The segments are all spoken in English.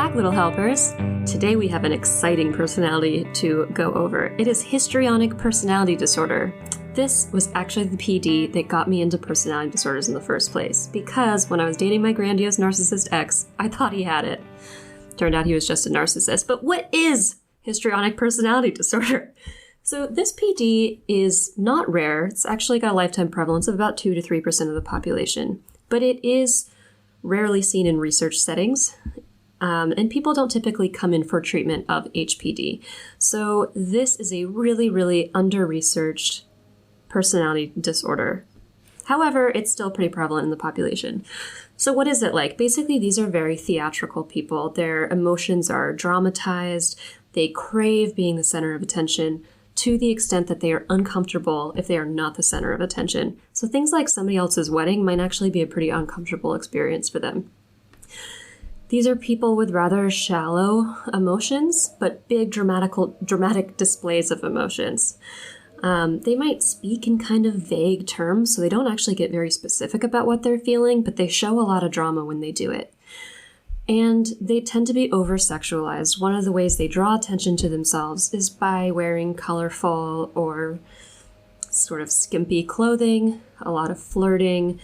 back, little helpers. Today we have an exciting personality to go over. It is histrionic personality disorder. This was actually the PD that got me into personality disorders in the first place, because when I was dating my grandiose narcissist ex, I thought he had it. Turned out he was just a narcissist. But what is histrionic personality disorder? So this PD is not rare. It's actually got a lifetime prevalence of about 2 to 3% of the population. But it is rarely seen in research settings. And people don't typically come in for treatment of HPD. So this is a really, really under-researched personality disorder. However, it's still pretty prevalent in the population. So what is it like? Basically, these are very theatrical people. Their emotions are dramatized. They crave being the center of attention to the extent that they are uncomfortable if they are not the center of attention. So things like somebody else's wedding might actually be a pretty uncomfortable experience for them. These are people with rather shallow emotions, but big dramatic displays of emotions. They might speak in kind of vague terms, so they don't actually get very specific about what they're feeling, but they show a lot of drama when they do it. And they tend to be over-sexualized. One of the ways they draw attention to themselves is by wearing colorful or sort of skimpy clothing, a lot of flirting,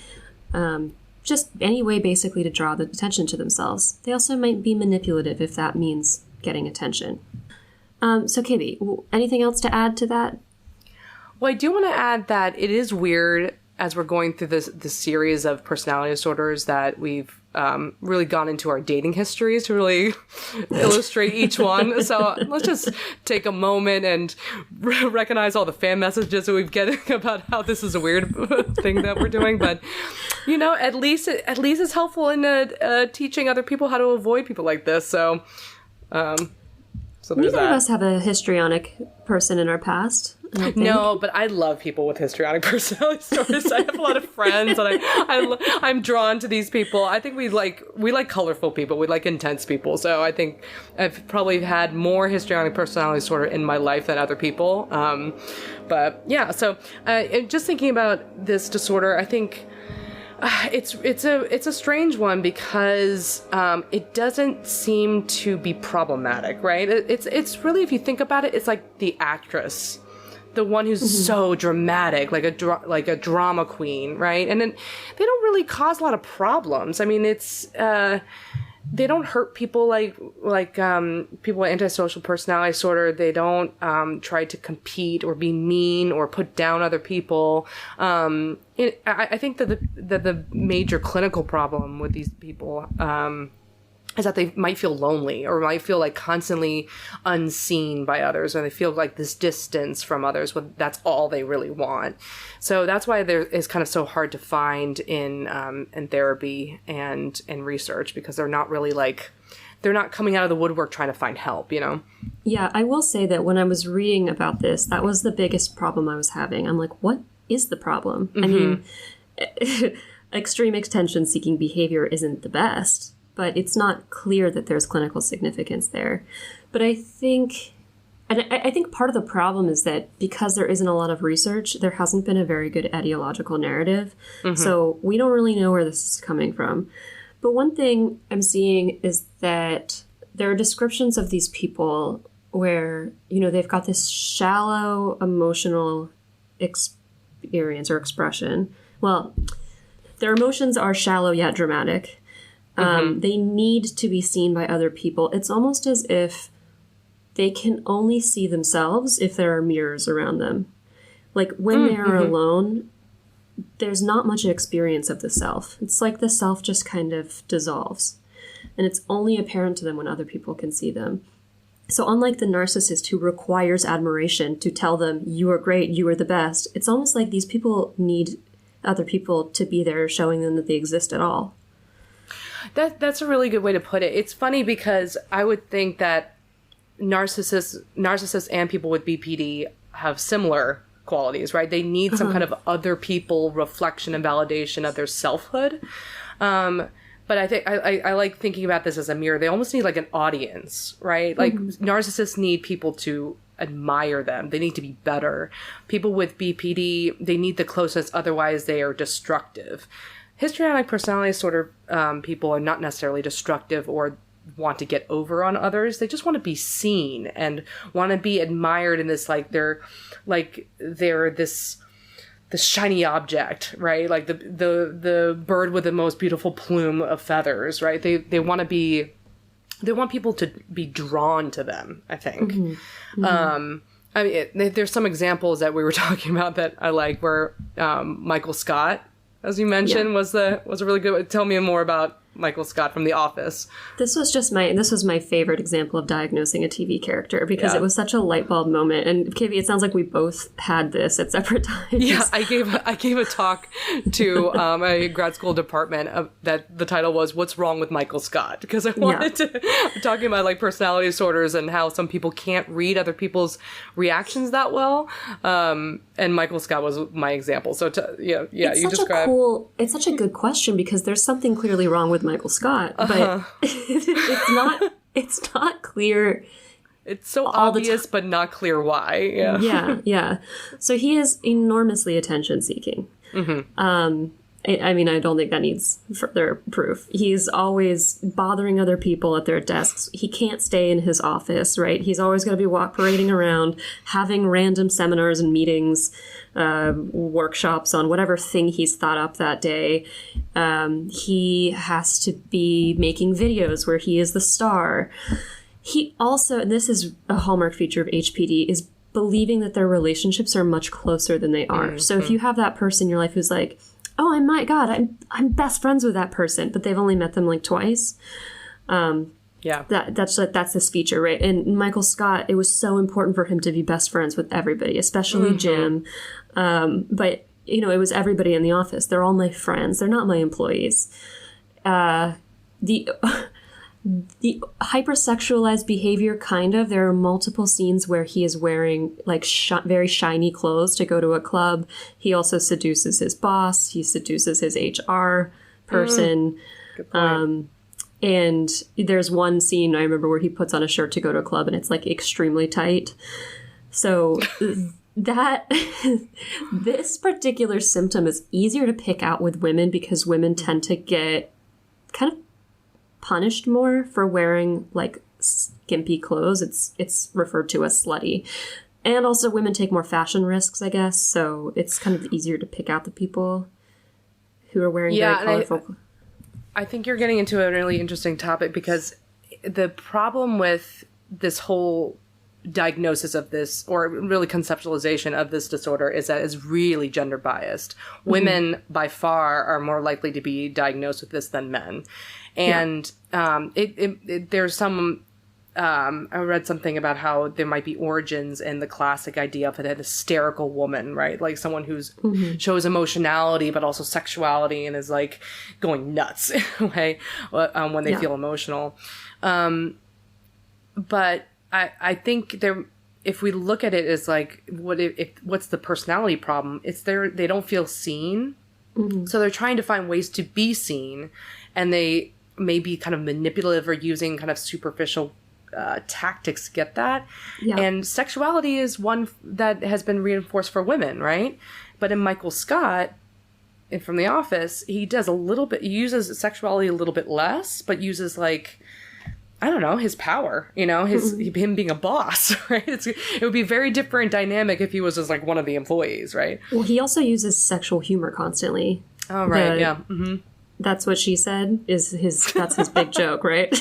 just any way basically to draw the attention to themselves. They also might be manipulative if that means getting attention. So Kibby, anything else to add to that? Well, I do want to add that it is weird as we're going through this series of personality disorders that we've really gone into our dating histories to really illustrate each one. So let's just take a moment and recognize all the fan messages that we've getting about how this is a weird thing that we're doing. But, you know, at least it's helpful in teaching other people how to avoid people like this. So neither of us have a histrionic person in our past. No, but I love people with histrionic personality disorders. I have a lot of friends, and I'm drawn to these people. I think we like colorful people. We like intense people. So I think I've probably had more histrionic personality disorder in my life than other people. But yeah, so just thinking about this disorder, I think it's a strange one because it doesn't seem to be problematic, right? It's really, if you think about it, it's like the actress. The one who's so dramatic, like a drama queen, right? And then they don't really cause a lot of problems. I mean, it's they don't hurt people like people with antisocial personality disorder. They don't try to compete or be mean or put down other people. I think that the major clinical problem with these people is that they might feel lonely or might feel like constantly unseen by others, or they feel like this distance from others when that's all they really want. So that's why there is kind of so hard to find in therapy and in research, because they're not really they're not coming out of the woodwork trying to find help, you know? Yeah, I will say that when I was reading about this, that was the biggest problem I was having. I'm like, what is the problem? I mean, extreme attention-seeking behavior isn't the best, but it's not clear that there's clinical significance there. But I think part of the problem is that because there isn't a lot of research, there hasn't been a very good etiological narrative. So we don't really know where this is coming from. But one thing I'm seeing is that there are descriptions of these people where, you know, they've got this shallow emotional experience or expression. Well, their emotions are shallow yet dramatic. They need to be seen by other people. It's almost as if they can only see themselves if there are mirrors around them. Like when they are alone, there's not much experience of the self. It's like the self just kind of dissolves. And it's only apparent to them when other people can see them. So unlike the narcissist who requires admiration to tell them, you are great, you are the best, it's almost like these people need other people to be there showing them that they exist at all. That's a really good way to put it. It's funny because I would think that narcissists and people with BPD have similar qualities, right? They need some kind of other people reflection and validation of their selfhood. But I think I like thinking about this as a mirror. They almost need like an audience, right? Like narcissists need people to admire them. They need to be better. People with BPD, they need the closeness. Otherwise, they are destructive. Histrionic personality disorder people are not necessarily destructive, or want to get over on others. They just want to be seen and want to be admired in this, like they're this shiny object, right? Like the bird with the most beautiful plume of feathers, right? They want people to be drawn to them, I think. Mm-hmm. Mm-hmm. I mean, there's some examples that we were talking about that I like, where Michael Scott, as you mentioned, was a really good. Tell me more about Michael Scott from The Office. This was my favorite example of diagnosing a TV character, because it was such a light bulb moment. And Kibby, it sounds like we both had this at separate times. Yeah, I gave a talk to a grad school department that the title was "What's Wrong with Michael Scott?" Because I wanted to talking about like personality disorders and how some people can't read other people's reactions that well. And Michael Scott was my example. So you describe. It's such a good question, because there's something clearly wrong with Michael Scott, but it's not clear. It's so obvious, but not clear why. Yeah. So he is enormously attention seeking. Mm-hmm. I mean, I don't think that needs further proof. He's always bothering other people at their desks. He can't stay in his office, right? He's always going to be parading around, having random seminars and meetings, workshops on whatever thing he's thought up that day. He has to be making videos where he is the star. He also, and this is a hallmark feature of HPD, is believing that their relationships are much closer than they are. Mm-hmm. So if you have that person in your life who's like, oh my God, I'm best friends with that person, but they've only met them like twice. That's this feature, right? And Michael Scott, it was so important for him to be best friends with everybody, especially Jim. But it was everybody in the office. They're all my friends. They're not my employees. The hypersexualized behavior, kind of. There are multiple scenes where he is wearing like very shiny clothes to go to a club. He also seduces his boss. He seduces his HR person. Good point. And there's one scene I remember where he puts on a shirt to go to a club and it's like extremely tight. So this particular symptom is easier to pick out with women, because women tend to get kind of punished more for wearing like skimpy clothes. It's referred to as slutty. And also women take more fashion risks, I guess. So it's kind of easier to pick out the people who are wearing very colorful. I think you're getting into a really interesting topic, because the problem with this whole diagnosis of this, or really conceptualization of this disorder, is that it's really gender biased. Mm-hmm. Women by far are more likely to be diagnosed with this than men. And there's some, I read something about how there might be origins in the classic idea of an hysterical woman, right? Like someone who's shows emotionality, but also sexuality, and is like going nuts when they feel emotional. But I think if we look at it as like, what's the personality problem? It's they don't feel seen. Mm-hmm. So they're trying to find ways to be seen, and they may be kind of manipulative or using kind of superficial tactics to get that. Yeah. And sexuality is one that has been reinforced for women, right? But in Michael Scott, from The Office, he does he uses sexuality a little bit less, but uses like, I don't know, his power, him being a boss, right? It would be a very different dynamic if he was just like one of the employees, right? Well, he also uses sexual humor constantly. Oh, right, yeah. Mm-hmm. That's what she said, that's his big joke, right?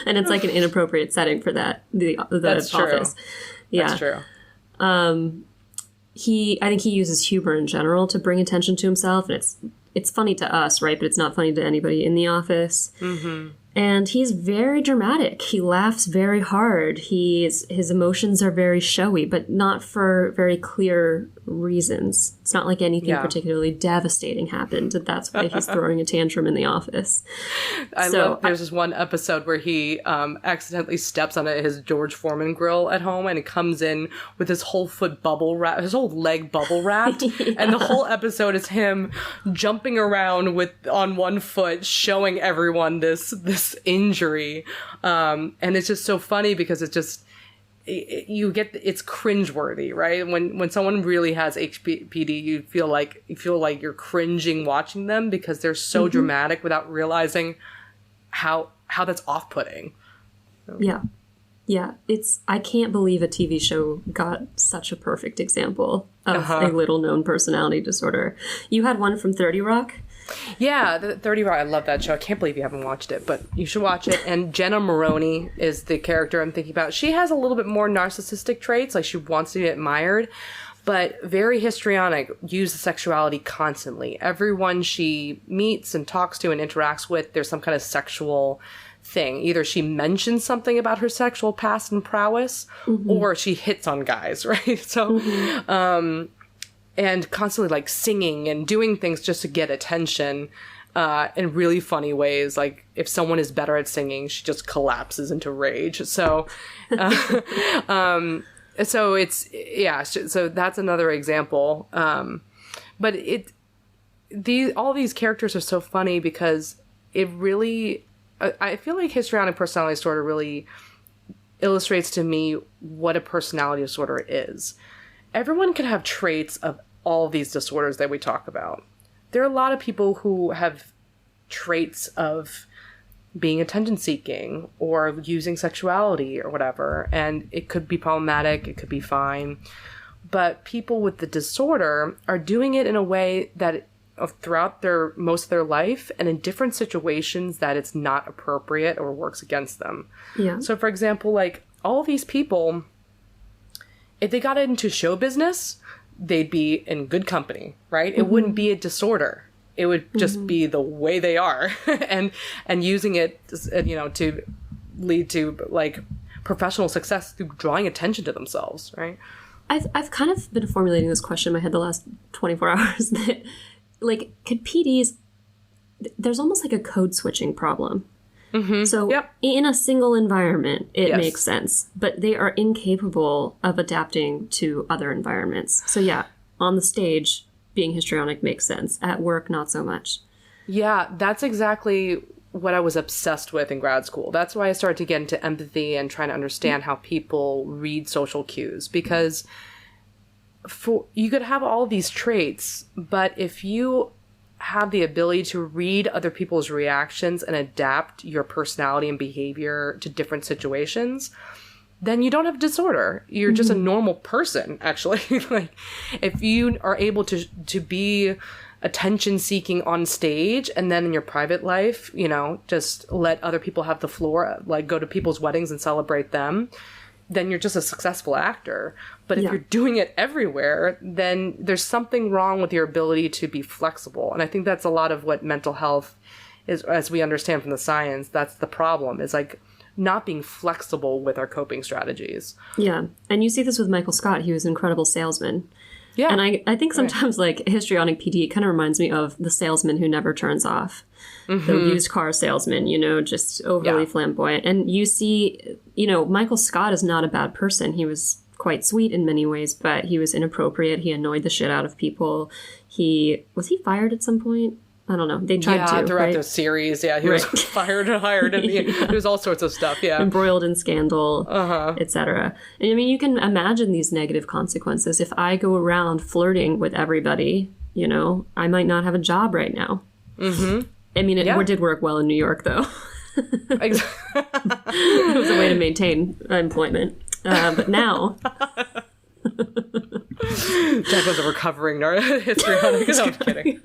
And it's like an inappropriate setting for that, the That's Office. True. Yeah. That's true. I think he uses humor in general to bring attention to himself, and it's funny to us, right? But it's not funny to anybody in the office. Mm-hmm. And he's very dramatic. He laughs very hard. His emotions are very showy, but not for very clear reasons. It's not like anything particularly devastating happened. That's why he's throwing a tantrum in the office. There's this one episode where he accidentally steps on his George Foreman grill at home, and it comes in with his whole his whole leg bubble wrapped. Yeah. And the whole episode is him jumping around on one foot, showing everyone this injury. And it's just so funny, because it's just, it's cringeworthy, right? When someone really has HPD, you feel like you're cringing watching them, because they're so dramatic without realizing how that's off-putting. Yeah. Yeah, I can't believe a TV show got such a perfect example of a little-known personality disorder. You had one from 30 Rock? Yeah, the 30 Rock, I love that show. I can't believe you haven't watched it, but you should watch it. And Jenna Maroney is the character I'm thinking about. She has a little bit more narcissistic traits, like she wants to be admired, but very histrionic, uses sexuality constantly. Everyone she meets and talks to and interacts with, there's some kind of sexual thing. Either she mentions something about her sexual past and prowess, or she hits on guys, right? So, and constantly like singing and doing things just to get attention in really funny ways. Like if someone is better at singing, she just collapses into rage. So, so it's, yeah, so that's another example. But all these characters are so funny because it really, I feel like histrionic personality disorder really illustrates to me what a personality disorder is. Everyone can have traits of all these disorders that we talk about. There are a lot of people who have traits of being attention-seeking or using sexuality or whatever, and it could be problematic, it could be fine. But people with the disorder are doing it in a way that throughout most of their life and in different situations that it's not appropriate or works against them. Yeah. So, for example, like all these people, if they got into show business, they'd be in good company, right? It wouldn't be a disorder. It would just be the way they are, and using it, to lead to like professional success through drawing attention to themselves, right? I've kind of been formulating this question in my head the last 24 hours that, like, could PDs? There's almost like a code switching problem. So in a single environment, it makes sense, but they are incapable of adapting to other environments. So yeah, on the stage, being histrionic makes sense. At work, not so much. Yeah, that's exactly what I was obsessed with in grad school. That's why I started to get into empathy and trying to understand how people read social cues. Because you could have all these traits, but if you have the ability to read other people's reactions and adapt your personality and behavior to different situations, then you don't have disorder. You're just a normal person, actually. Like, if you are able to be attention seeking on stage and then in your private life, just let other people have the floor, like go to people's weddings and celebrate them, then you're just a successful actor. But if you're doing it everywhere, then there's something wrong with your ability to be flexible. And I think that's a lot of what mental health is, as we understand from the science. That's the problem, is like not being flexible with our coping strategies. Yeah. And you see this with Michael Scott. He was an incredible salesman. Yeah. And I think sometimes like histrionic PD kind of reminds me of the salesman who never turns off. The used car salesman, just overly flamboyant. And you see, Michael Scott is not a bad person. He was quite sweet in many ways, but he was inappropriate. He annoyed the shit out of people. Was he fired at some point? I don't know. They tried to, throughout right? the series. Yeah, he was fired and hired, and there was all sorts of stuff. Yeah, embroiled in scandal, etc. And I mean, you can imagine these negative consequences. If I go around flirting with everybody, I might not have a job right now. I mean, it did work well in New York, though. It was a way to maintain employment. But now... Jack was a recovering histrionic. No, I'm kidding.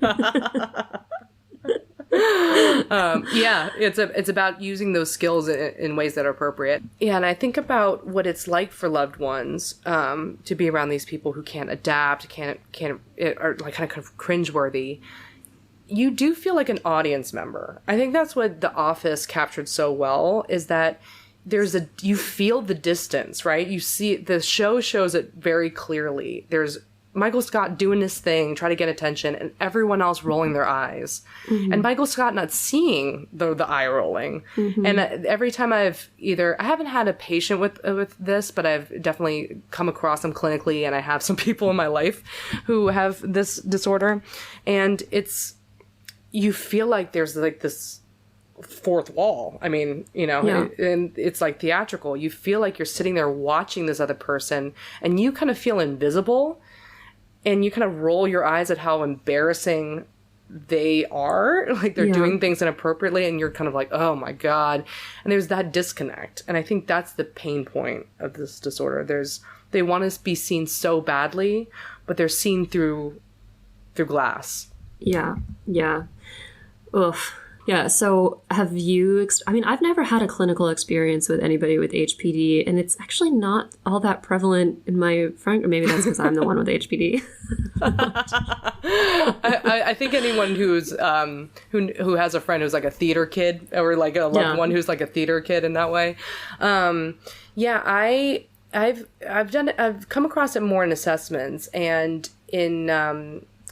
It's about using those skills in ways that are appropriate. Yeah, and I think about what it's like for loved ones to be around these people who can't adapt, are like kind of cringeworthy. You do feel like an audience member. I think that's what The Office captured so well, is that you feel the distance, right? You see, the show shows it very clearly. There's Michael Scott doing his thing, trying to get attention, and everyone else rolling their eyes. And Michael Scott not seeing the eye rolling. And every time I haven't had a patient with this, but I've definitely come across them clinically, and I have some people in my life who have this disorder. And you feel like there's like this fourth wall. I mean, and it's like theatrical. You feel like you're sitting there watching this other person, and you kind of feel invisible, and you kind of roll your eyes at how embarrassing they are, like they're doing things inappropriately, and you're kind of like, oh my God. And there's that disconnect. And I think that's the pain point of this disorder. They want to be seen so badly, but they're seen through glass. Yeah. Ugh. Yeah, so have you... I've never had a clinical experience with anybody with HPD, and it's actually not all that prevalent in my friend... Or maybe that's because I'm the one with HPD. I think anyone who's who has a friend who's like a theater kid, or like a loved one who's like a theater kid in that way. I've come across it more in assessments, and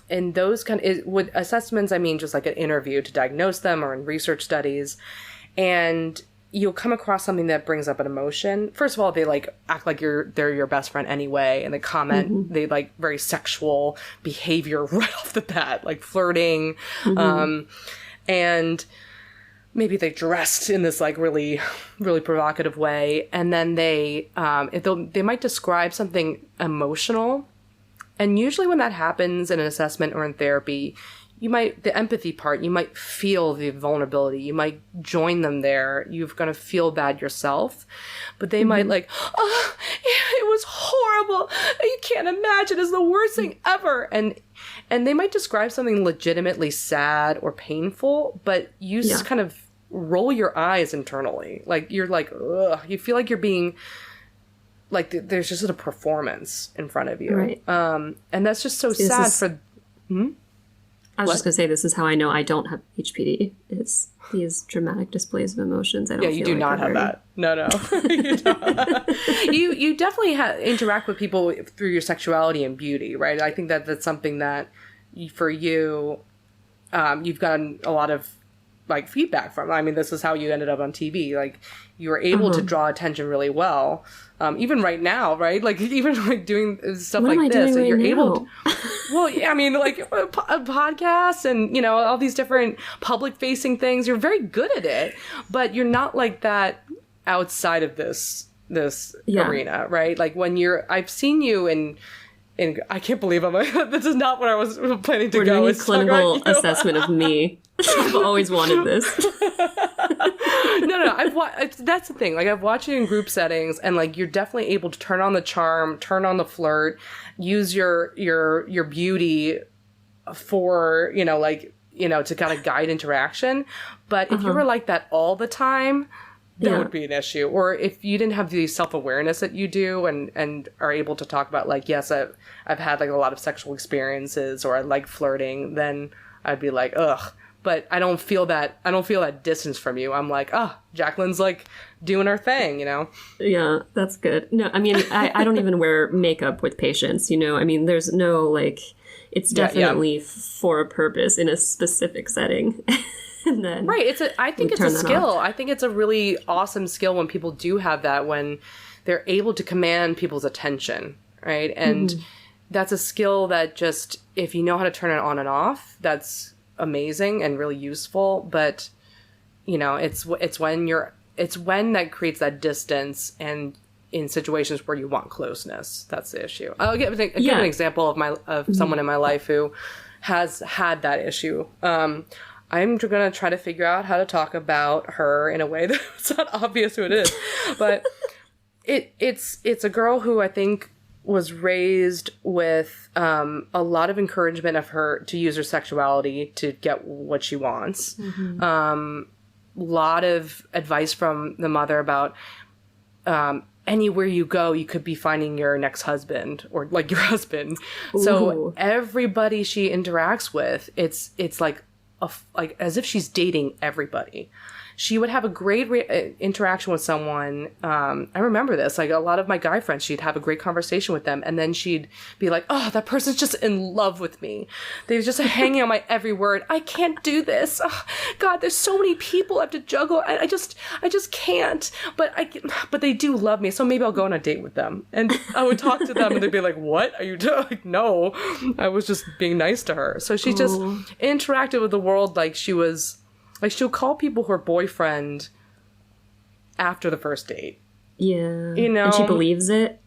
in those with assessments, I mean just like an interview to diagnose them, or in research studies, and you'll come across something that brings up an emotion. First of all, they like act like they're your best friend anyway, and they comment, they like very sexual behavior right off the bat, like flirting, and maybe they dressed in this like really, really provocative way, and then they might describe something emotional. And usually when that happens in an assessment or in therapy, the empathy part, you might feel the vulnerability. You might join them there. You're going to feel bad yourself. But they might like, oh, it was horrible. You can't imagine. It's the worst thing ever. And they might describe something legitimately sad or painful, but you just kind of roll your eyes internally. Like, you're like, ugh. You feel like you're being... like there's just a performance in front of you. Right. And that's just so sad for... I was just going to say, this is how I know I don't have HPD. It's these dramatic displays of emotions. I don't you do like not have that. No. You don't. You definitely interact with people through your sexuality and beauty, right? I think that's something that for you, you've gotten a lot of like feedback from. I mean, this is how you ended up on TV. Like, you were able to draw attention really well. Even right now, right? Like, even like doing stuff what like am I this, doing and you're right able now? to, well, yeah, I mean, like a podcast and, you know, all these different public facing things, you're very good at it, but you're not like that outside of this arena, right? Like I've seen you in I can't believe this is not what I was planning to We're go. doing a clinical assessment of me. I've always wanted this. No. That's the thing. Like, I've watched you in group settings, and like, you're definitely able to turn on the charm, turn on the flirt, use your beauty for, to kind of guide interaction. But if you were like that all the time, that would be an issue. Or if you didn't have the self-awareness that you do, and are able to talk about like, yes, I've had like a lot of sexual experiences, or I like flirting, then I'd be like, ugh. But I don't feel that distance from you. I'm like, Jacqueline's like doing her thing, you know? Yeah, that's good. No, I mean, I don't even wear makeup with patients, you know? I mean, there's no like, it's definitely for a purpose in a specific setting. And then right. I think it's a skill. I think it's a really awesome skill when people do have that, when they're able to command people's attention, right? And that's a skill that just, if you know how to turn it on and off, that's amazing and really useful. But you know, it's when that creates that distance, and in situations where you want closeness, that's the issue. I'll give an example of someone in my life who has had that issue. I'm going to try to figure out how to talk about her in a way that it's not obvious who it is, but it's a girl who I think was raised with a lot of encouragement of her to use her sexuality to get what she wants. Lot of advice from the mother about anywhere you go, you could be finding your next husband, or like your husband. Ooh. So everybody she interacts with, it's like like as if she's dating everybody. She would have a great interaction with someone. I remember this, like a lot of my guy friends, she'd have a great conversation with them, and then she'd be like, oh, that person's just in love with me. They're just hanging on my every word. I can't do this. Oh, God, there's so many people I have to juggle. I just can't. But they do love me, so maybe I'll go on a date with them. And I would talk to them, and they'd be like, what are you doing? Like, no, I was just being nice to her. So she just interacted with the world like she was... like, she'll call people her boyfriend after the first date. Yeah. You know? And she believes it?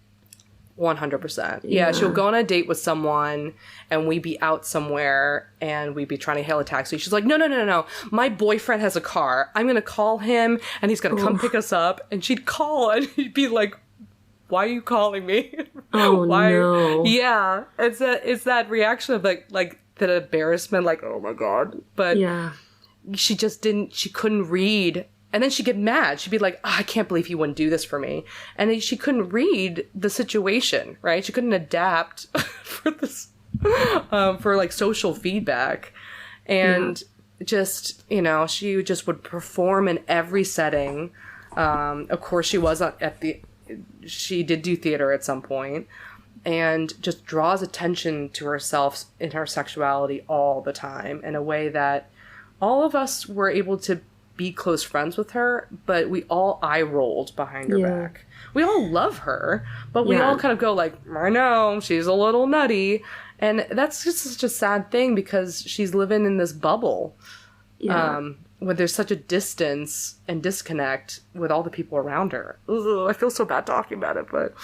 100%. Yeah, she'll go on a date with someone and we'd be out somewhere and we'd be trying to hail a taxi. She's like, no. My boyfriend has a car. I'm going to call him and he's going to come pick us up. And she'd call and he'd be like, why are you calling me? Oh, Why? no. Yeah. It's that reaction of like that embarrassment, like, oh my God. But she couldn't read. And then she'd get mad. She'd be like, I can't believe he wouldn't do this for me. And she couldn't read the situation, right? She couldn't adapt for this, for like social feedback. And just, she just would perform in every setting. Of course, she did do theater at some point, and just draws attention to herself in her sexuality all the time in a way that all of us were able to be close friends with her, but we all eye rolled behind her back. We all love her, but we all kind of go like, I know, she's a little nutty. And that's just such a sad thing because she's living in this bubble where there's such a distance and disconnect with all the people around her. Ugh, I feel so bad talking about it, but...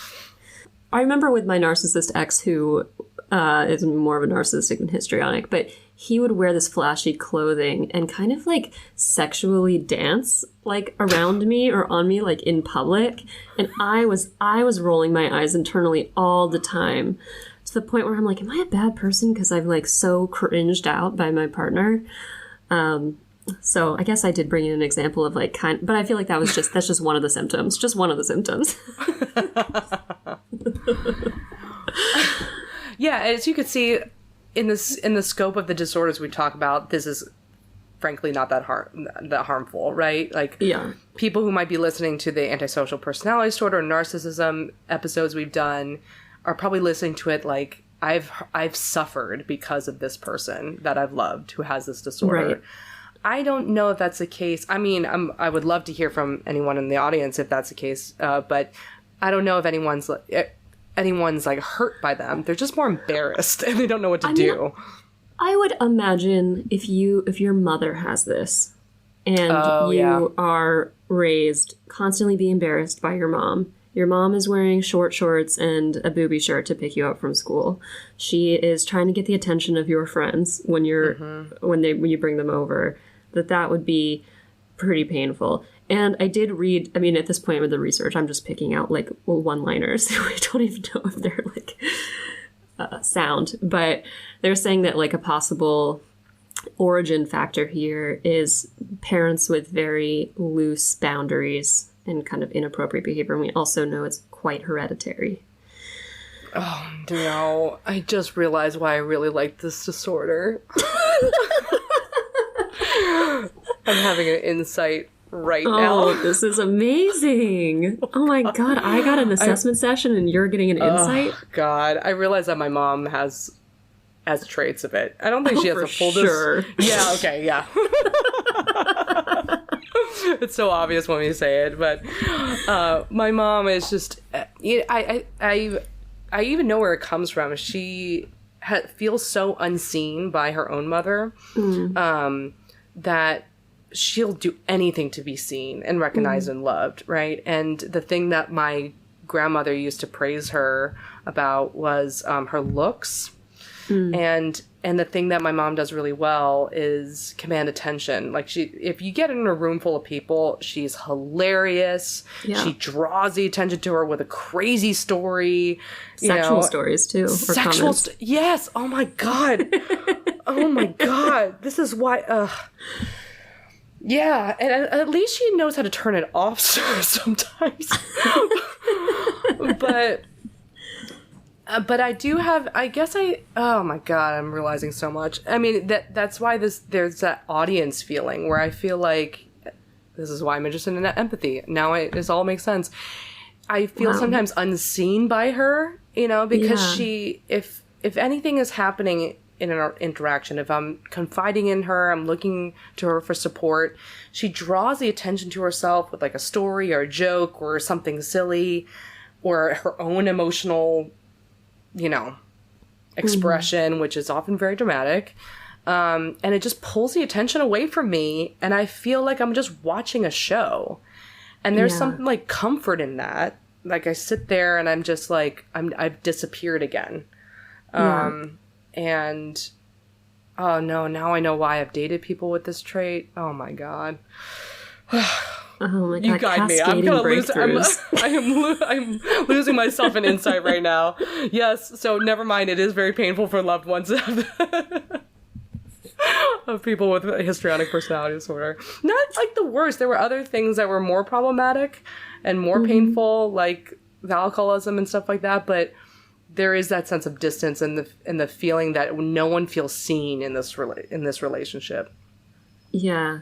I remember with my narcissist ex who is more of a narcissistic than histrionic, but he would wear this flashy clothing and kind of like sexually dance like around me or on me like in public. And I was rolling my eyes internally all the time to the point where I'm like, am I a bad person? Because I'm like so cringed out by my partner. So I guess I did bring in an example of like but I feel like that's just one of the symptoms, just one of the symptoms. Yeah, as you could see in the scope of the disorders we talk about, this is frankly not that harmful, right? Like people who might be listening to the antisocial personality disorder or narcissism episodes we've done are probably listening to it like I've suffered because of this person that I've loved who has this disorder. Right. I don't know if that's the case. I mean, I would love to hear from anyone in the audience if that's the case, but I don't know if anyone's like hurt by them. They're just more embarrassed and they don't know what to do. I would imagine if your mother has this and you are raised constantly be embarrassed by your mom. Your mom is wearing short shorts and a booby shirt to pick you up from school. She is trying to get the attention of your friends when when you bring them over. That would be pretty painful. And I did read, I mean, at this point with the research, I'm just picking out like one-liners. I don't even know if they're like sound, but they're saying that like a possible origin factor here is parents with very loose boundaries and kind of inappropriate behavior. And we also know it's quite hereditary. Oh, no. I just realized why I really like this disorder. I'm having an insight right now. Oh, this is amazing. Oh my God. I got an assessment session and you're getting an insight? Oh, God. I realize that my mom has traits of it. I don't think she has a full... Sure. Yeah, okay, yeah. It's so obvious when we say it, but my mom is just... I even know where it comes from. She feels so unseen by her own mother that she'll do anything to be seen and recognized and loved, right? And the thing that my grandmother used to praise her about was her looks. And the thing that my mom does really well is command attention. Like if you get in a room full of people, she's hilarious. Yeah. She draws the attention to her with a crazy story. Sexual stories too. Yes. Oh my God. Oh my God. This is why. Yeah, and at least she knows how to turn it off sometimes. But I do have, oh my God, I'm realizing so much. I mean, that's why there's that audience feeling where I feel like, this is why I'm interested in empathy. Now this all makes sense. I feel sometimes unseen by her, because she, if anything is happening in an interaction, if I'm confiding in her, I'm looking to her for support, she draws the attention to herself with like a story or a joke or something silly or her own emotional expression, which is often very dramatic. And it just pulls the attention away from me. And I feel like I'm just watching a show. And there's something like comfort in that like I sit there and I'm just like, I've disappeared again. And oh no, now I know why I've dated people with this trait. Oh my God. Oh my God, you guide me. I'm gonna lose. I'm losing myself in insight right now. Yes. So never mind. It is very painful for loved ones to have of people with a histrionic personality disorder. Not like the worst. There were other things that were more problematic and more painful, like the alcoholism and stuff like that. But there is that sense of distance and the feeling that no one feels seen in this relationship. Yeah.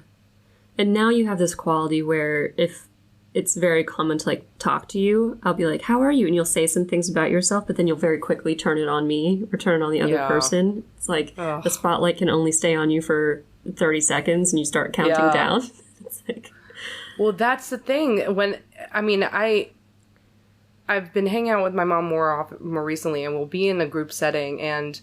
And now you have this quality where if it's very common to like talk to you, I'll be like, how are you? And you'll say some things about yourself, but then you'll very quickly turn it on me or turn it on the other person. It's like the spotlight can only stay on you for 30 seconds and you start counting down. It's like... Well, that's the thing. I've been hanging out with my mom more recently, and we'll be in a group setting, and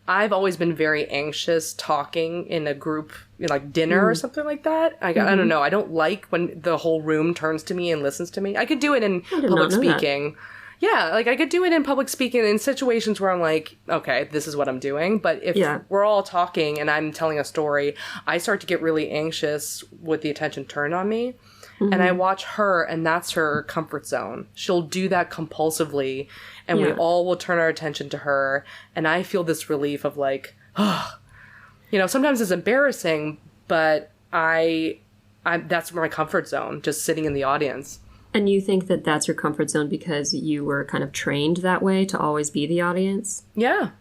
I've always been very anxious talking in a group, like dinner or something like that. I don't know. I don't like when the whole room turns to me and listens to me. I could do it in public speaking. Yeah, like I could do it in public speaking in situations where I'm like, okay, this is what I'm doing. But if we're all talking and I'm telling a story, I start to get really anxious with the attention turned on me. And I watch her, and that's her comfort zone. She'll do that compulsively, and we all will turn our attention to her. And I feel this relief of like, sometimes it's embarrassing, but I that's my comfort zone, just sitting in the audience. And you think that that's your comfort zone because you were kind of trained that way to always be the audience? Yeah.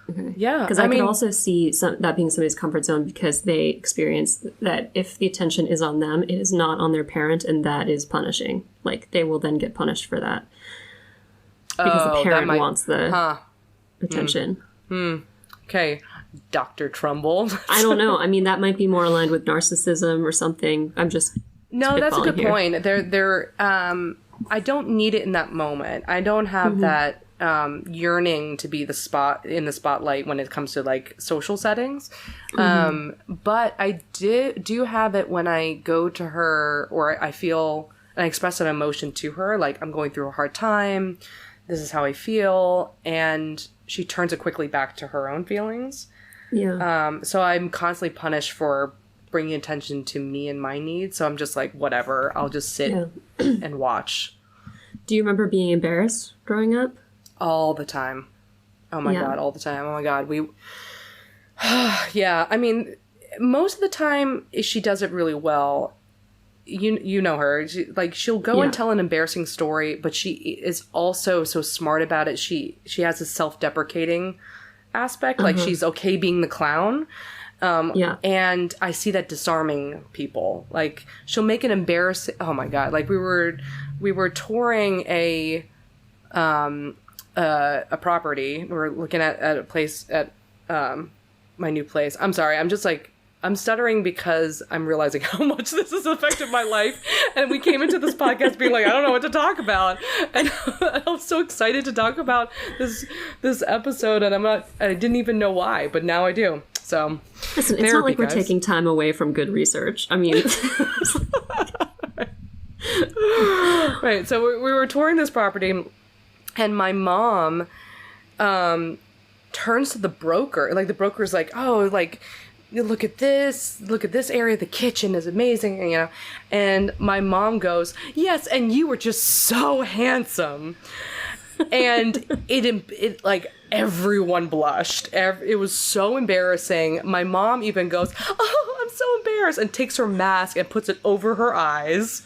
Okay. Yeah. Because I can also see that being somebody's comfort zone because they experience that if the attention is on them, it is not on their parent, and that is punishing. Like, they will then get punished for that. Because the parent wants the attention. Okay. Dr. Trumbull. I don't know. I mean, that might be more aligned with narcissism or something. I'm just No, that's a good point. I don't need it in that moment. I don't have that yearning to be in the spotlight when it comes to like social settings. But I do have it when I go to her or I feel and I express an emotion to her, like I'm going through a hard time. This is how I feel. And she turns it quickly back to her own feelings. Yeah. So I'm constantly punished for bringing attention to me and my needs. So I'm just like, whatever, I'll just sit and watch. Do you remember being embarrassed growing up? All the time. Oh my God, all the time. Oh my God. Yeah, I mean, most of the time she does it really well. You know her. She'll go and tell an embarrassing story, but she is also so smart about it. She has a self-deprecating aspect. Like she's okay being the clown. And I see that disarming people. Like she'll make an embarrassing. Oh my God! Like we were touring a property. We were looking at a place at my new place. I'm sorry. I'm just like I'm stuttering because I'm realizing how much this has affected my life. And we came into this podcast being like, I don't know what to talk about. And I'm so excited to talk about this episode, and I didn't even know why, but now I do. So listen, it's not like we're taking time away from good research. I mean, right. So we were touring this property, and my mom turns to the broker. Like the broker's like, oh, like, look at this area. The kitchen is amazing, you know. And my mom goes, yes, and you were just so handsome. And it like everyone blushed. It was so embarrassing. My mom even goes, oh, I'm so embarrassed, and takes her mask and puts it over her eyes.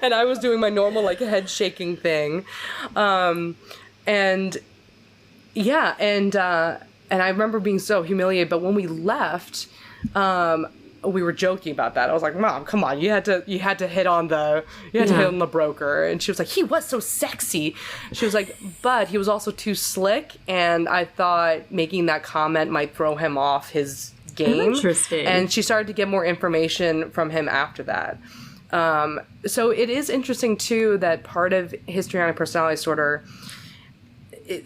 And I was doing my normal like head shaking thing. And I remember being so humiliated. But when we left, we were joking about that. I was like, Mom, come on, you had to hit on the hit on the broker. And she was like, he was so sexy. She was like, but he was also too slick, and I thought making that comment might throw him off his game. Interesting. And she started to get more information from him after that. So it is interesting too that part of histrionic personality disorder,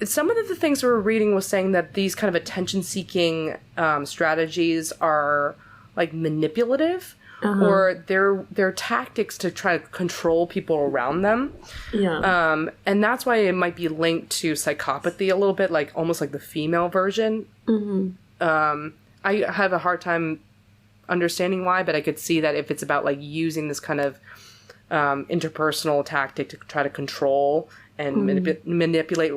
some of the things we were reading was saying that these kind of attention-seeking strategies are like manipulative, or their tactics to try to control people around them. Yeah. And that's why it might be linked to psychopathy a little bit, like almost like the female version. I have a hard time understanding why, but I could see that if it's about like using this kind of interpersonal tactic to try to control and manipulate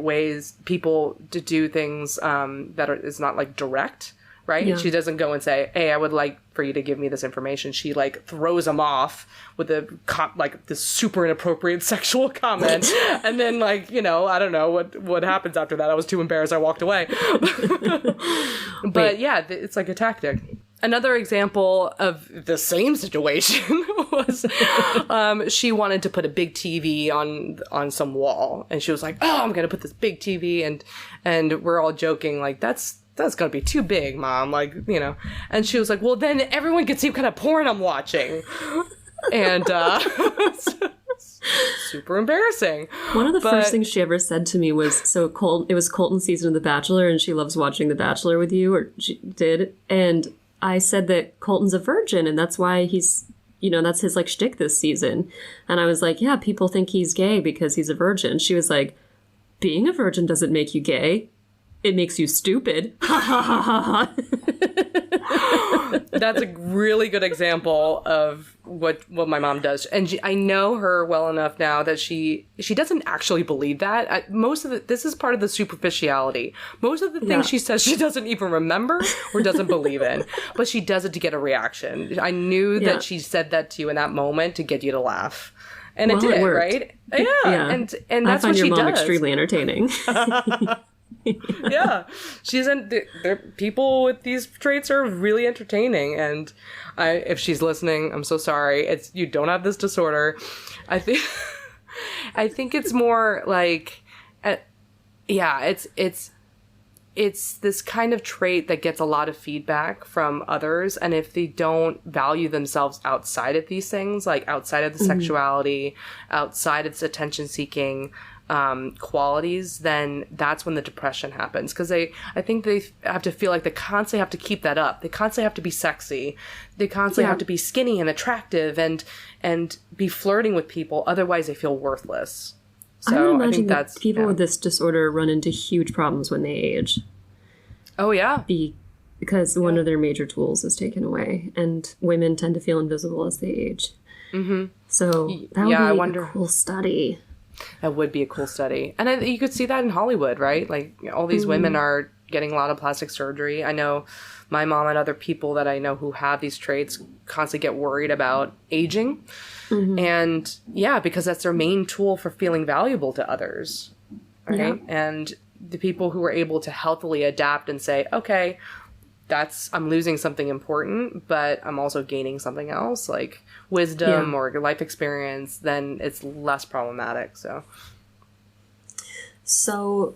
people to do things is not like direct, right? Yeah. She doesn't go and say, hey, I would like for you to give me this information. She like throws them off with this super inappropriate sexual comment. And then like, I don't know what happens after that. I was too embarrassed. I walked away. But yeah, it's like a tactic. Another example of the same situation was she wanted to put a big TV on some wall. And she was like, oh, I'm going to put this big TV. And we're all joking like, that's going to be too big, Mom. Like, And she was like, well, then everyone can see what kind of porn I'm watching. And super embarrassing. One of the first things she ever said to me was, it was Colton's season of The Bachelor, and she loves watching The Bachelor with you, or she did. And I said that Colton's a virgin, and that's why he's, that's his like shtick this season. And I was like, yeah, people think he's gay because he's a virgin. She was like, being a virgin doesn't make you gay. It makes you stupid. Ha ha ha ha ha. That's a really good example of what my mom does. And I know her well enough now that she doesn't actually believe that. Most of this is part of the superficiality. Most of the things she says she doesn't even remember or doesn't believe in. But she does it to get a reaction. I knew that she said that to you in that moment to get you to laugh. And it did, right? Yeah. And that's what she does. I find your mom extremely entertaining. Yeah, people with these traits are really entertaining, and if she's listening, I'm so sorry. You don't have this disorder. I think it's more like, it's this kind of trait that gets a lot of feedback from others, and if they don't value themselves outside of these things, like outside of the sexuality, outside of this attention seeking qualities, then that's when the depression happens. Because I think they have to feel like they constantly have to keep that up. They constantly have to be sexy. They constantly have to be skinny and attractive and be flirting with people. Otherwise, they feel worthless. So I think that's people with this disorder run into huge problems when they age. Oh yeah, because one of their major tools is taken away, and women tend to feel invisible as they age. Mm-hmm. So that would be a cool study. That would be a cool study. And you could see that in Hollywood, right? Like, all these women are getting a lot of plastic surgery. I know my mom and other people that I know who have these traits constantly get worried about aging. Mm-hmm. And, because that's their main tool for feeling valuable to others, right? Yeah. And the people who are able to healthily adapt and say, okay, I'm losing something important, but I'm also gaining something else, like wisdom or life experience, then it's less problematic. So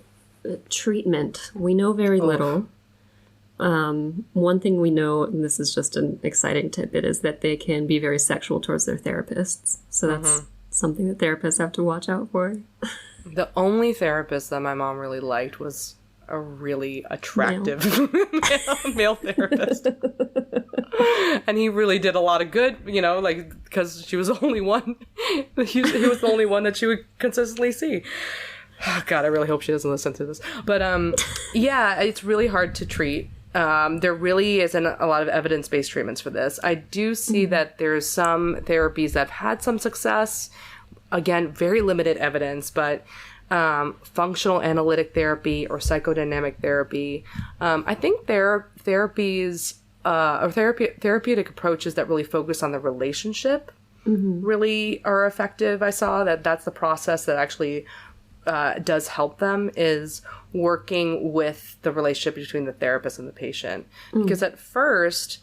treatment. We know very little. One thing we know, and this is just an exciting tidbit, is that they can be very sexual towards their therapists. So that's something that therapists have to watch out for. The only therapist that my mom really liked was a really attractive male therapist. And he really did a lot of good, because she was the only one. He was the only one that she would consistently see. Oh, God, I really hope she doesn't listen to this. But it's really hard to treat. There really isn't a lot of evidence-based treatments for this. I do see that there's some therapies that have had some success. Again, very limited evidence, but functional analytic therapy or psychodynamic therapy. I think therapies or therapeutic approaches that really focus on the relationship really are effective. I saw that's the process that actually does help them, is working with the relationship between the therapist and the patient. Because at first,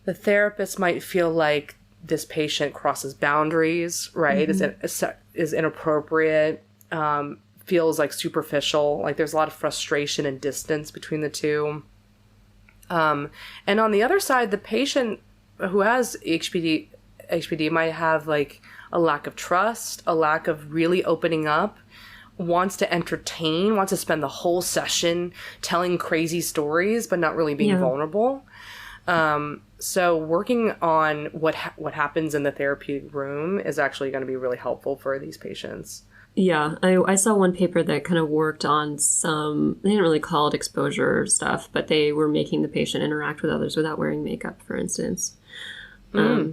the therapist might feel like this patient crosses boundaries, right? Is inappropriate, feels like superficial, like there's a lot of frustration and distance between the two. And on the other side, the patient who has HPD might have like a lack of trust, a lack of really opening up, wants to entertain, wants to spend the whole session telling crazy stories, but not really being vulnerable. So working on what happens in the therapeutic room is actually going to be really helpful for these patients. Yeah, I saw one paper that kind of worked on some, they didn't really call it exposure stuff, but they were making the patient interact with others without wearing makeup, for instance.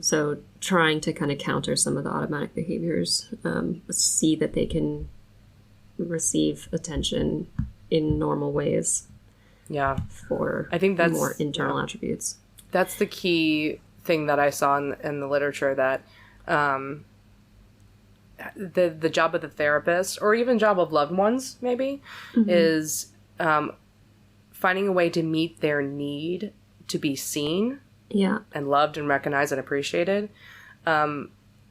So trying to kind of counter some of the automatic behaviors, see that they can receive attention in normal ways. Yeah. For I think that's more internal attributes. That's the key thing that I saw in the literature, that the job of the therapist, or even job of loved ones maybe, is finding a way to meet their need to be seen and loved and recognized and appreciated,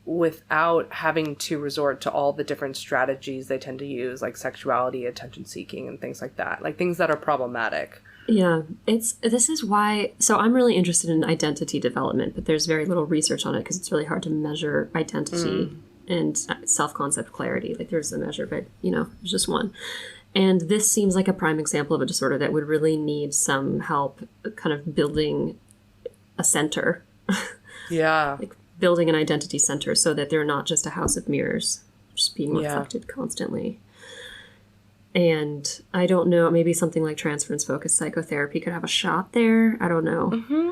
without having to resort to all the different strategies they tend to use, like sexuality, attention seeking, and things like that, like things that are problematic. Yeah, this is why, so I'm really interested in identity development, but there's very little research on it because it's really hard to measure identity and self-concept clarity. Like there's a measure, but there's just one. And this seems like a prime example of a disorder that would really need some help kind of building a center. Yeah. Like building an identity center so that they're not just a house of mirrors, just being reflected constantly. And I don't know, maybe something like transference-focused psychotherapy could have a shot there. I don't know. Mm-hmm.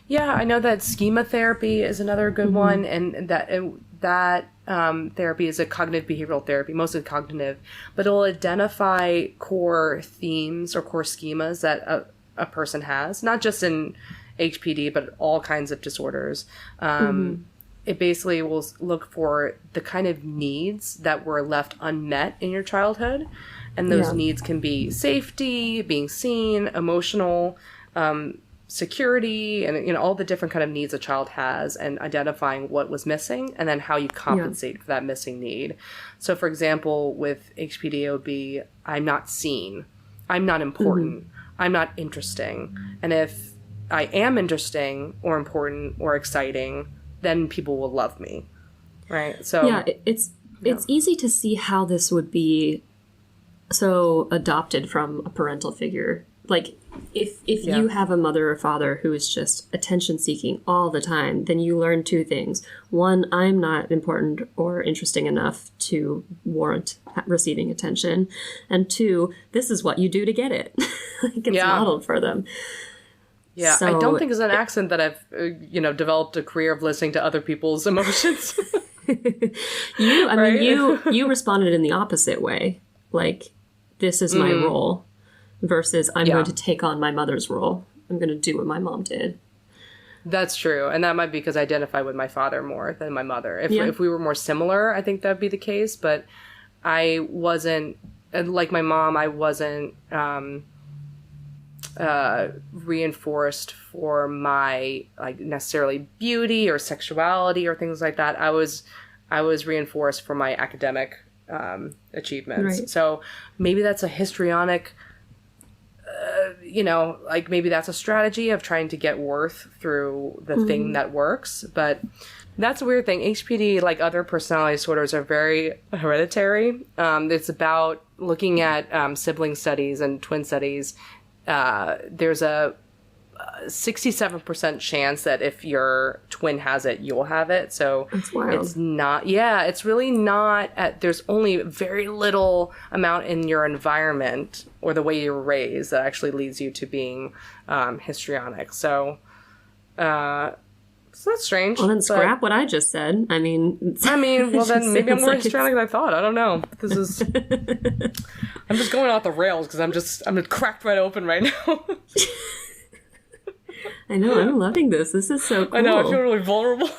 Yeah, I know that schema therapy is another good one, and that therapy is a cognitive behavioral therapy, mostly cognitive, but it'll identify core themes or core schemas that a person has, not just in HPD, but all kinds of disorders. It basically will look for the kind of needs that were left unmet in your childhood. And those needs can be safety, being seen, emotional, security, and all the different kind of needs a child has, and identifying what was missing and then how you compensate for that missing need. So, for example, with HPD, it would be, I'm not seen, I'm not important, I'm not interesting. And if I am interesting or important or exciting, then people will love me, right? So it's easy to see how this would be so adopted from a parental figure. Like if you have a mother or father who is just attention seeking all the time, then you learn two things. One, I'm not important or interesting enough to warrant receiving attention. And two, this is what you do to get it. Like it's modeled for them. Yeah, so, I don't think it's an accident that I've, developed a career of listening to other people's emotions. You responded in the opposite way. Like, this is my role versus I'm going to take on my mother's role. I'm going to do what my mom did. That's true. And that might be because I identify with my father more than my mother. If we were more similar, I think that'd be the case. But I wasn't, like my mom, I wasn't reinforced for my necessarily beauty or sexuality or things like that. I was reinforced for my academic achievements. Right. So maybe that's a histrionic, maybe that's a strategy of trying to get worth through the thing that works. But that's a weird thing. HPD, like other personality disorders, are very hereditary. It's about looking at sibling studies and twin studies. There's a 67% chance that if your twin has it, you'll have it. So that's wild. It's really not there's only very little amount in your environment or the way you're raised that actually leads you to being histrionic. So that's strange. Well, then scrap what I just said. I mean, well, then maybe I'm more histrionic than I thought. I don't know. This is, I'm just going off the rails because I'm cracked right open right now. I know, I'm loving this. This is so cool. I know, I feel really vulnerable.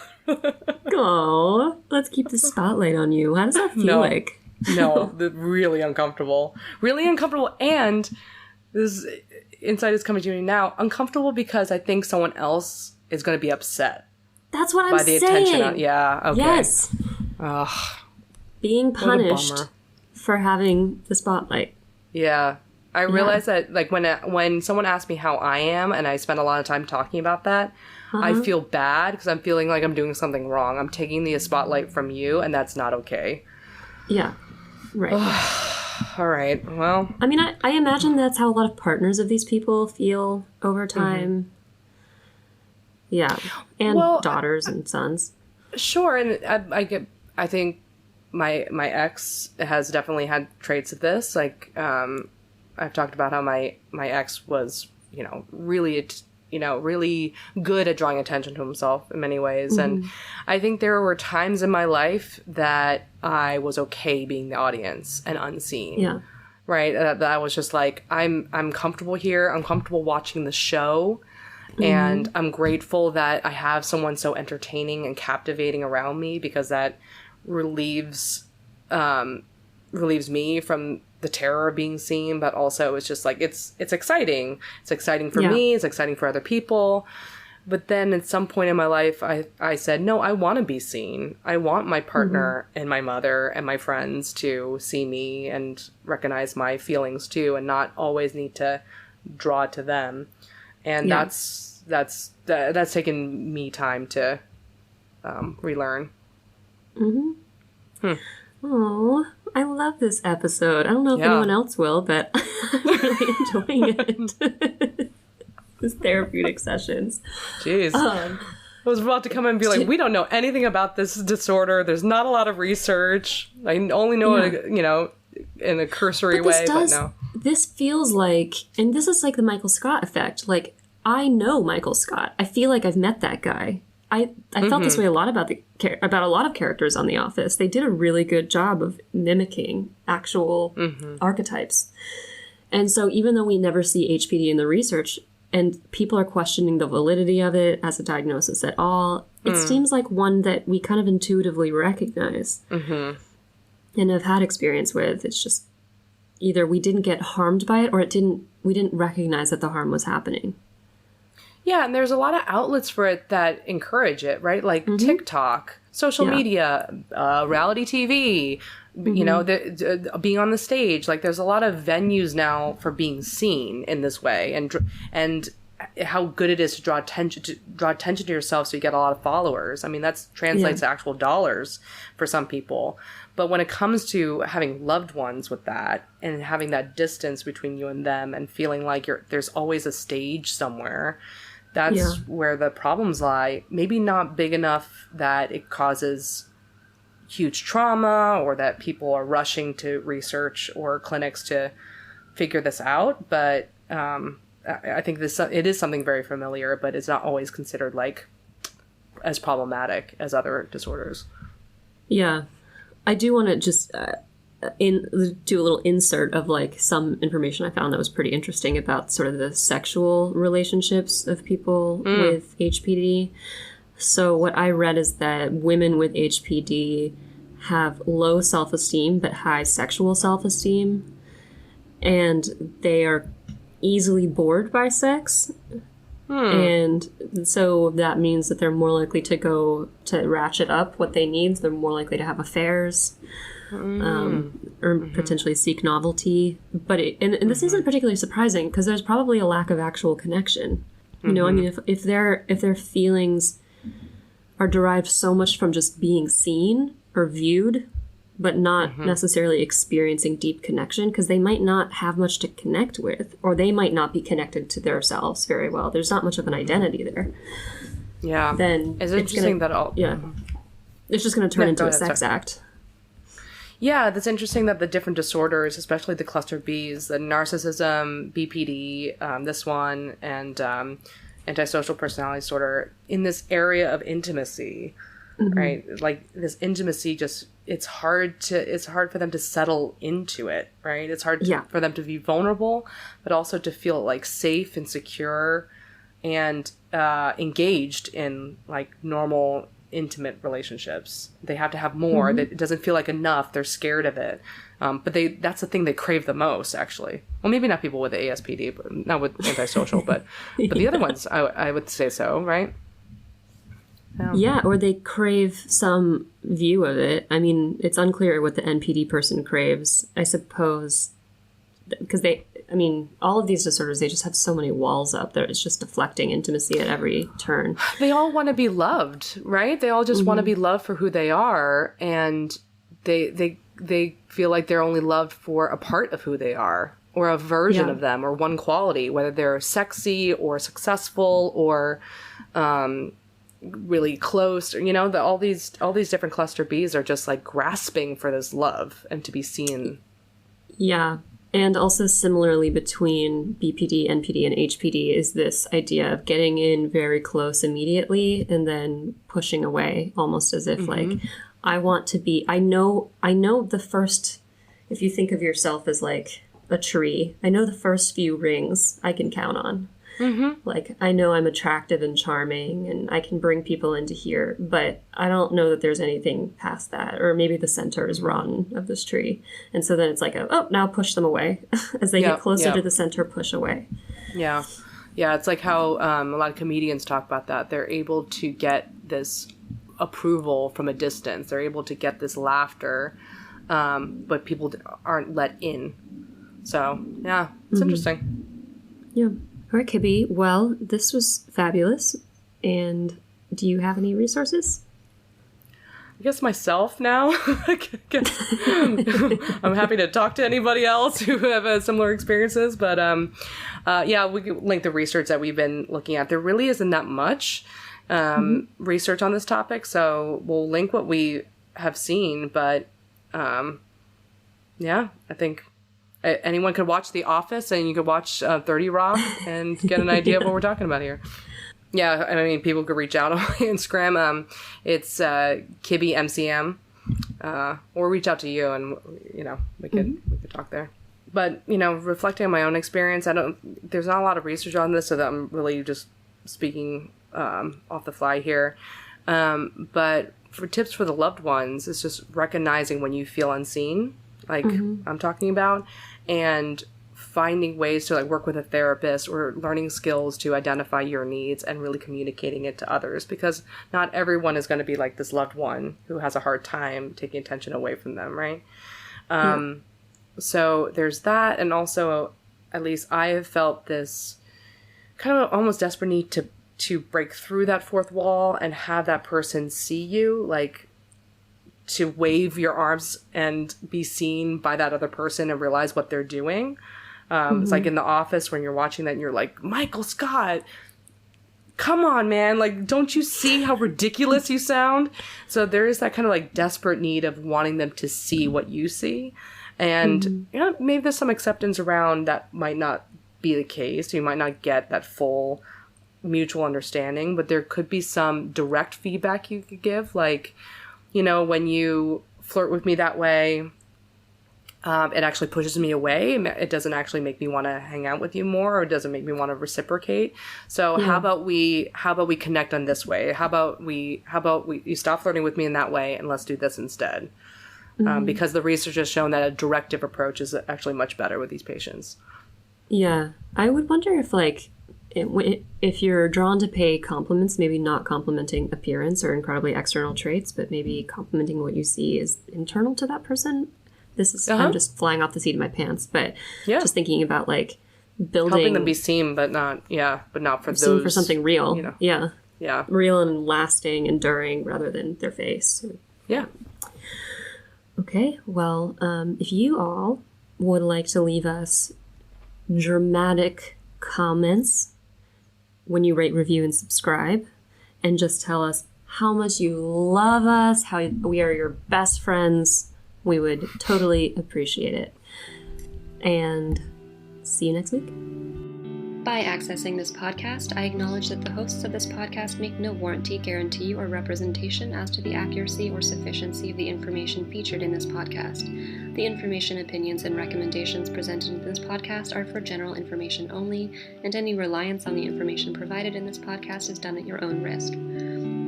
Oh, let's keep the spotlight on you. How does that feel like? No, really uncomfortable. Really uncomfortable, and this insight is coming to me now. Uncomfortable because I think someone else is going to be upset. That's what I'm saying. By the attention. Yeah, okay. Yes. Ugh. Being punished for having the spotlight. Yeah. I realize that, when someone asks me how I am, and I spend a lot of time talking about that, I feel bad because I'm feeling like I'm doing something wrong. I'm taking the spotlight from you, and that's not okay. Yeah. Right. All right. Well. I mean, I imagine that's how a lot of partners of these people feel over time. Yeah. And Well, daughters and sons. Sure, and I think my ex has definitely had traits of this. Like, I've talked about how my ex was, really good at drawing attention to himself in many ways. Mm-hmm. And I think there were times in my life that I was okay being the audience and unseen. Yeah. Right? That I was just like, I'm comfortable here. I'm comfortable watching the show. And I'm grateful that I have someone so entertaining and captivating around me, because that relieves me from the terror of being seen. But also it's just like, it's exciting. It's exciting for me. It's exciting for other people. But then at some point in my life, I said, no, I want to be seen. I want my partner and my mother and my friends to see me and recognize my feelings too, and not always need to draw to them. And that's taken me time to relearn. Oh, I love this episode. I don't know if anyone else will, but I'm really enjoying it. These therapeutic sessions. Jeez. I was about to come in and be like, we don't know anything about this disorder. There's not a lot of research. I only know it, in a cursory way, but no. This feels like, and this is like the Michael Scott effect. Like, I know Michael Scott. I feel like I've met that guy. I felt this way a lot about a lot of characters on The Office. They did a really good job of mimicking actual archetypes. And so even though we never see HPD in the research, and people are questioning the validity of it as a diagnosis at all, it seems like one that we kind of intuitively recognize and have had experience with. It's just either we didn't get harmed by it, or we didn't recognize that the harm was happening. Yeah, and there's a lot of outlets for it that encourage it, right? Like TikTok, social media, reality TV, being on the stage. Like, there's a lot of venues now for being seen in this way, and how good it is to draw attention to yourself, so you get a lot of followers. I mean, that translates to actual dollars for some people. But when it comes to having loved ones with that, and having that distance between you and them, and feeling like there's always a stage somewhere, that's where the problems lie. Maybe not big enough that it causes huge trauma, or that people are rushing to research or clinics to figure this out. But I think it is something very familiar, but it's not always considered like as problematic as other disorders. Yeah. I do want to just do a little insert of like some information I found that was pretty interesting about sort of the sexual relationships of people with HPD. So what I read is that women with HPD have low self-esteem but high sexual self-esteem, and they are easily bored by sex. And so that means that they're more likely to go to ratchet up what they need. They're more likely to have affairs, or potentially seek novelty. But and this isn't particularly surprising, because there's probably a lack of actual connection. You know, I mean, if their feelings are derived so much from just being seen or viewed, but not necessarily experiencing deep connection, because they might not have much to connect with, or they might not be connected to themselves very well. There's not much of an identity there. Yeah. Then it's interesting that all... Yeah. It's just going to turn into a sex act. Yeah, that's interesting that the different disorders, especially the cluster Bs, the narcissism, BPD, this one, and antisocial personality disorder, in this area of intimacy, right? Like, this intimacy just... It's hard for them to settle into it, right? It's hard for them to be vulnerable, but also to feel like safe and secure and engaged in like normal, intimate relationships. They have to have more. It doesn't feel like enough. They're scared of it. But that's the thing they crave the most, actually. Well, maybe not people with ASPD, but not with antisocial, but the other ones, I would say so, right? Yeah, or they crave some view of it. I mean, it's unclear what the NPD person craves, I suppose, because all of these disorders, they just have so many walls up there. It's just deflecting intimacy at every turn. They all want to be loved, right? They all just want to be loved for who they are, and they feel like they're only loved for a part of who they are, or a version of them, or one quality, whether they're sexy or successful or really close, you know, all these different cluster Bs are just like grasping for this love and to be seen. Yeah. And also similarly between BPD, NPD, and HPD is this idea of getting in very close immediately and then pushing away, almost as if like, I want to be, I know the first, if you think of yourself as like a tree, I know the first few rings I can count on. Like, I know I'm attractive and charming and I can bring people into here, but I don't know that there's anything past that. Or maybe the center is rotten of this tree. And so then it's like, now push them away. As they get closer to the center, push away. Yeah. Yeah, it's like how a lot of comedians talk about that. They're able to get this approval from a distance. They're able to get this laughter, but people aren't let in. So, yeah, it's interesting. Yeah. All right, Kibby. Well, this was fabulous. And do you have any resources? I guess myself now. I'm happy to talk to anybody else who have similar experiences. But yeah, we can link the research that we've been looking at. There really isn't that much research on this topic. So we'll link what we have seen. But yeah, I think anyone could watch The Office and you could watch 30 Rock and get an idea of what we're talking about here. Yeah, I mean, people could reach out on Instagram. It's Kibby MCM, or reach out to you, and you know we could talk there. But you know, reflecting on my own experience, there's not a lot of research on this, so that I'm really just speaking off the fly here. But for tips for the loved ones, it's just recognizing when you feel unseen, like I'm talking about, and finding ways to like work with a therapist or learning skills to identify your needs and really communicating it to others, because not everyone is going to be like this loved one who has a hard time taking attention away from them, right? So there's that. And also, at least I have felt this kind of almost desperate need to break through that fourth wall and have that person see you, like to wave your arms and be seen by that other person and realize what they're doing. It's like in The Office when you're watching that and you're like, Michael Scott, come on, man. Like, don't you see how ridiculous you sound? So there is that kind of like desperate need of wanting them to see what you see. And, you know, maybe there's some acceptance around that might not be the case. You might not get that full mutual understanding, but there could be some direct feedback you could give. Like, you know, when you flirt with me that way, it actually pushes me away. It doesn't actually make me want to hang out with you more, or it doesn't make me want to reciprocate. So how about we connect on this way? How about you stop flirting with me in that way and let's do this instead? Because the research has shown that a directive approach is actually much better with these patients. Yeah. I would wonder if like, if you're drawn to pay compliments, maybe not complimenting appearance or incredibly external traits, but maybe complimenting what you see is internal to that person. This is, I'm just flying off the seat of my pants, but just thinking about like building, helping them be seen, but not for those, seen for something real, you know. Yeah, real and lasting, enduring, rather than their face. Yeah. Okay, well, if you all would like to leave us dramatic comments when you rate, review, and subscribe, and just tell us how much you love us, how we are your best friends, we would totally appreciate it. And see you next week. By accessing this podcast, I acknowledge that the hosts of this podcast make no warranty, guarantee, or representation as to the accuracy or sufficiency of the information featured in this podcast. The information, opinions, and recommendations presented in this podcast are for general information only, and any reliance on the information provided in this podcast is done at your own risk.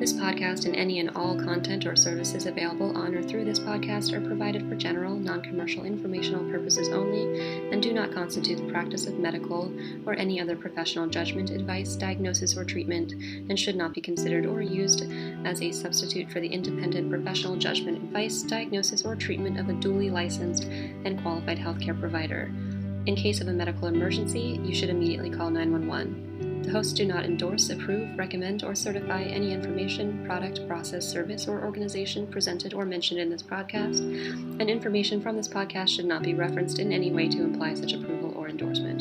This podcast and any and all content or services available on or through this podcast are provided for general, non-commercial informational purposes only and do not constitute the practice of medical or any other professional judgment, advice, diagnosis, or treatment, and should not be considered or used as a substitute for the independent professional judgment, advice, diagnosis, or treatment of a duly licensed and qualified healthcare provider. In case of a medical emergency, you should immediately call 911. The hosts do not endorse, approve, recommend, or certify any information, product, process, service, or organization presented or mentioned in this podcast, and information from this podcast should not be referenced in any way to imply such approval or endorsement.